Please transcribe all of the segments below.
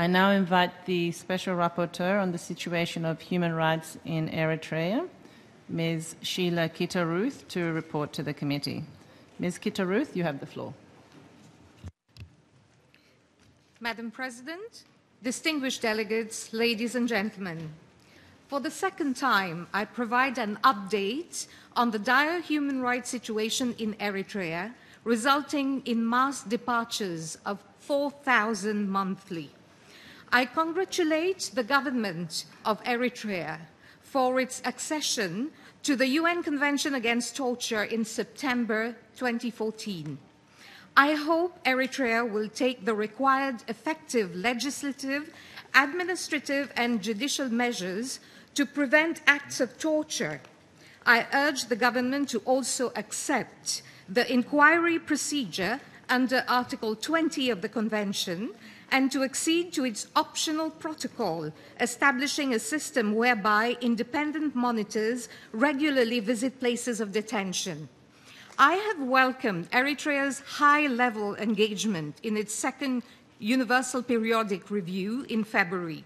I now invite the Special Rapporteur on the situation of human rights in Eritrea, Ms. Sheila Keetharuth, to report to the committee. Ms. Keetharuth, you have the floor. Madam President, distinguished delegates, ladies and gentlemen, for the second time, I provide an update on the dire human rights situation in Eritrea, resulting in mass departures of 4,000 monthly. I congratulate the government of Eritrea for its accession to the UN Convention Against Torture in September 2014. I hope Eritrea will take the required effective legislative, administrative, and judicial measures to prevent acts of torture. I urge the government to also accept the inquiry procedure under Article 20 of the Convention and to accede to its optional protocol, establishing a system whereby independent monitors regularly visit places of detention. I have welcomed Eritrea's high-level engagement in its second Universal Periodic Review in February.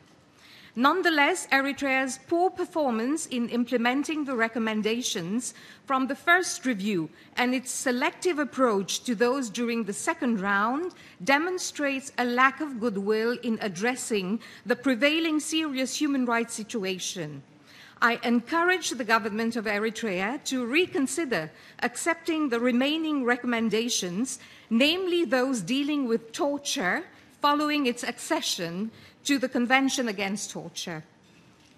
Nonetheless, Eritrea's poor performance in implementing the recommendations from the first review and its selective approach to those during the second round demonstrates a lack of goodwill in addressing the prevailing serious human rights situation. I encourage the government of Eritrea to reconsider accepting the remaining recommendations, namely those dealing with torture, following its accession to the Convention Against Torture.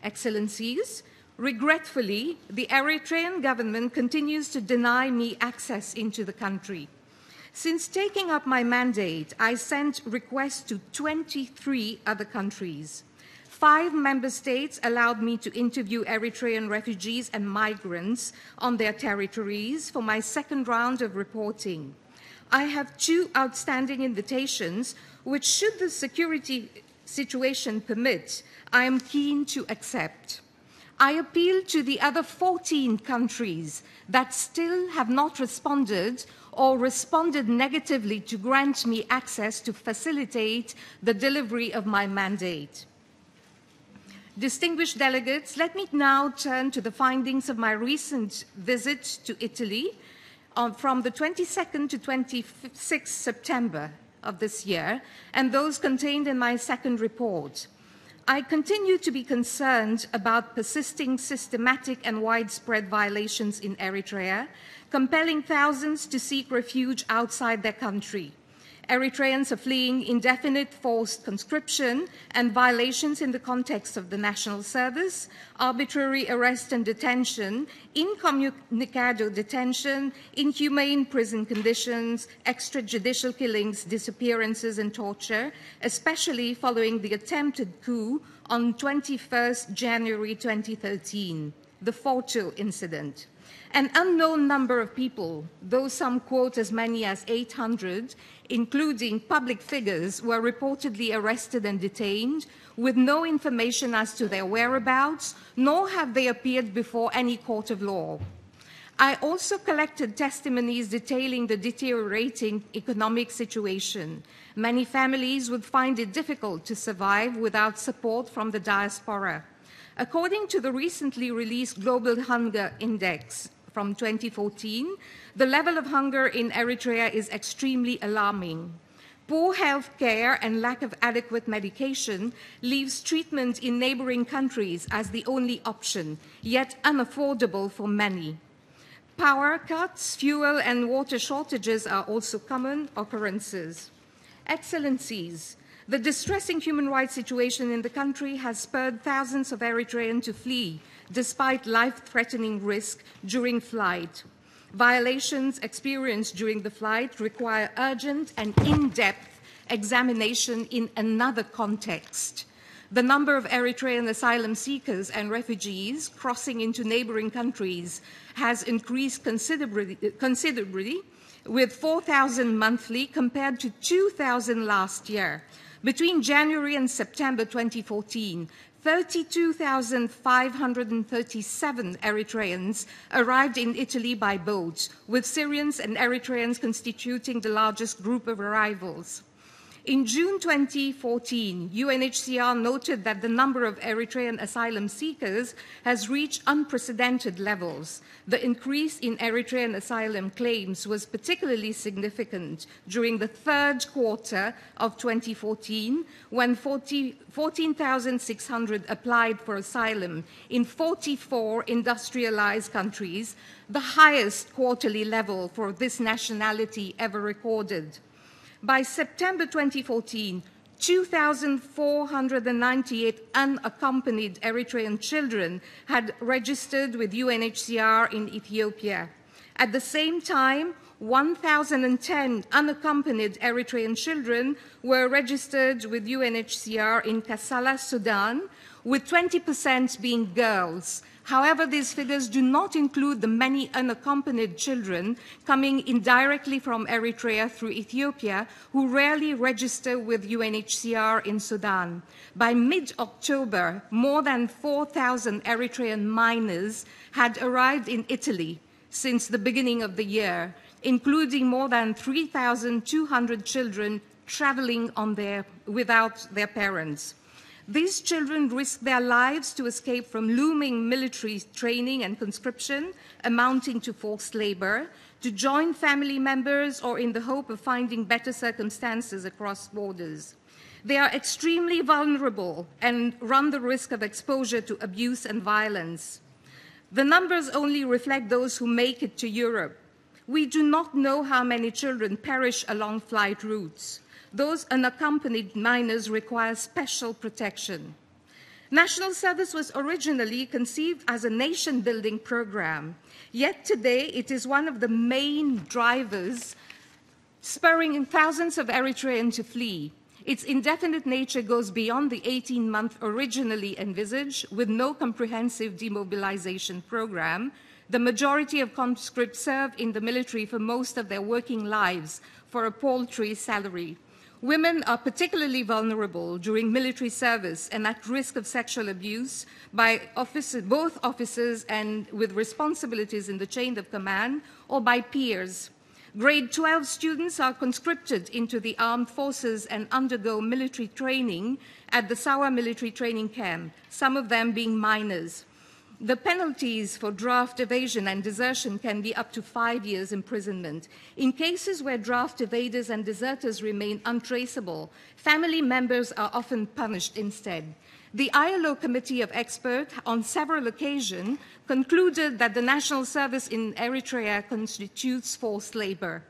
Excellencies, regretfully, the Eritrean government continues to deny me access into the country. Since taking up my mandate, I sent requests to 23 other countries. 5 member states allowed me to interview Eritrean refugees and migrants on their territories for my second round of reporting. I have 2 outstanding invitations, which, should the security situation permit, I am keen to accept. I appeal to the other 14 countries that still have not responded or responded negatively to grant me access to facilitate the delivery of my mandate. Distinguished delegates, let me now turn to the findings of my recent visit to Italy from the 22nd to 26th September of this year, and those contained in my second report. I continue to be concerned about persisting systematic and widespread violations in Eritrea, compelling thousands to seek refuge outside their country. Eritreans are fleeing indefinite forced conscription and violations in the context of the national service, arbitrary arrest and detention, incommunicado detention, inhumane prison conditions, extrajudicial killings, disappearances, and torture, especially following the attempted coup on 21st January 2013, the Forto incident. An unknown number of people, though some quote as many as 800, including public figures, were reportedly arrested and detained with no information as to their whereabouts, nor have they appeared before any court of law. I also collected testimonies detailing the deteriorating economic situation. Many families would find it difficult to survive without support from the diaspora. According to the recently released Global Hunger Index from 2014, the level of hunger in Eritrea is extremely alarming. Poor health care and lack of adequate medication leaves treatment in neighboring countries as the only option, yet unaffordable for many. Power cuts, fuel and water shortages are also common occurrences. Excellencies, the distressing human rights situation in the country has spurred thousands of Eritreans to flee, despite life-threatening risk during flight. Violations experienced during the flight require urgent and in-depth examination in another context. The number of Eritrean asylum seekers and refugees crossing into neighboring countries has increased considerably, with 4,000 monthly compared to 2,000 last year. Between January and September 2014, 32,537 Eritreans arrived in Italy by boat, with Syrians and Eritreans constituting the largest group of arrivals. In June 2014, UNHCR noted that the number of Eritrean asylum seekers has reached unprecedented levels. The increase in Eritrean asylum claims was particularly significant during the third quarter of 2014, when 14,600 applied for asylum in 44 industrialized countries, the highest quarterly level for this nationality ever recorded. By September 2014, 2,498 unaccompanied Eritrean children had registered with UNHCR in Ethiopia. At the same time, 1,010 unaccompanied Eritrean children were registered with UNHCR in Kassala, Sudan, with 20% being girls. However, these figures do not include the many unaccompanied children coming indirectly from Eritrea through Ethiopia who rarely register with UNHCR in Sudan. By mid-October, more than 4,000 Eritrean minors had arrived in Italy since the beginning of the year, including more than 3,200 children traveling without their parents. These children risk their lives to escape from looming military training and conscription, amounting to forced labor, to join family members, or in the hope of finding better circumstances across borders. They are extremely vulnerable and run the risk of exposure to abuse and violence. The numbers only reflect those who make it to Europe. We do not know how many children perish along flight routes. Those unaccompanied minors require special protection. National Service was originally conceived as a nation-building program, yet today it is one of the main drivers spurring thousands of Eritreans to flee. Its indefinite nature goes beyond the 18-month originally envisaged, with no comprehensive demobilization program. The majority of conscripts serve in the military for most of their working lives for a paltry salary. Women are particularly vulnerable during military service and at risk of sexual abuse by both officers and with responsibilities in the chain of command or by peers. Grade 12 students are conscripted into the armed forces and undergo military training at the Sawa military training camp, some of them being minors. The penalties for draft evasion and desertion can be up to 5 years imprisonment. In cases where draft evaders and deserters remain untraceable, family members are often punished instead. The ILO Committee of Experts on several occasions concluded that the national service in Eritrea constitutes forced labor.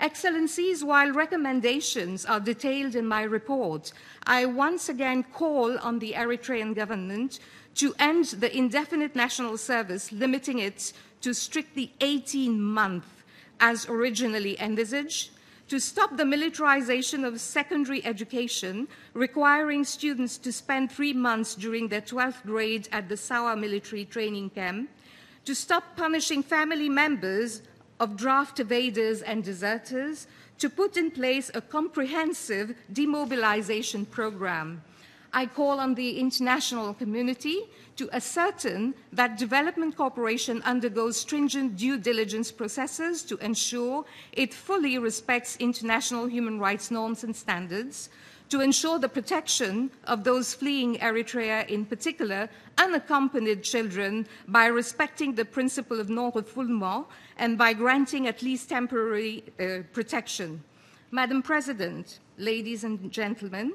Excellencies, while recommendations are detailed in my report, I once again call on the Eritrean government to end the indefinite national service, limiting it to strictly 18 months as originally envisaged, to stop the militarization of secondary education, requiring students to spend 3 months during their 12th grade at the Sawa military training camp, to stop punishing family members of draft evaders and deserters, to put in place a comprehensive demobilization program. I call on the international community to ascertain that development cooperation undergoes stringent due diligence processes to ensure it fully respects international human rights norms and standards, to ensure the protection of those fleeing Eritrea, in particular unaccompanied children, by respecting the principle of non-refoulement and by granting at least temporary protection. Madam President, ladies and gentlemen,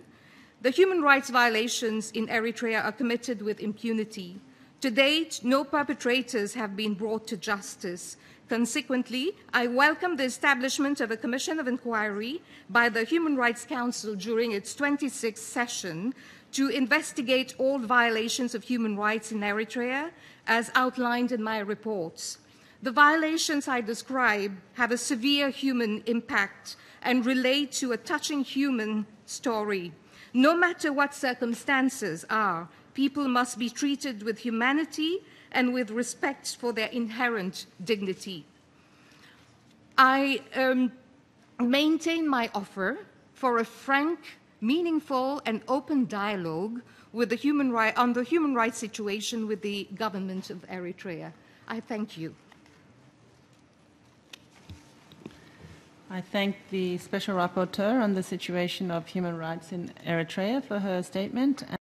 the human rights violations in Eritrea are committed with impunity. To date, no perpetrators have been brought to justice. Consequently, I welcome the establishment of a commission of inquiry by the Human Rights Council during its 26th session to investigate all violations of human rights in Eritrea, as outlined in my reports. The violations I describe have a severe human impact and relate to a touching human story. No matter what circumstances are, people must be treated with humanity and with respect for their inherent dignity. I maintain my offer for a frank, meaningful, and open dialogue with on the human rights situation with the government of Eritrea. I thank you. I thank the Special Rapporteur on the situation of human rights in Eritrea for her statement.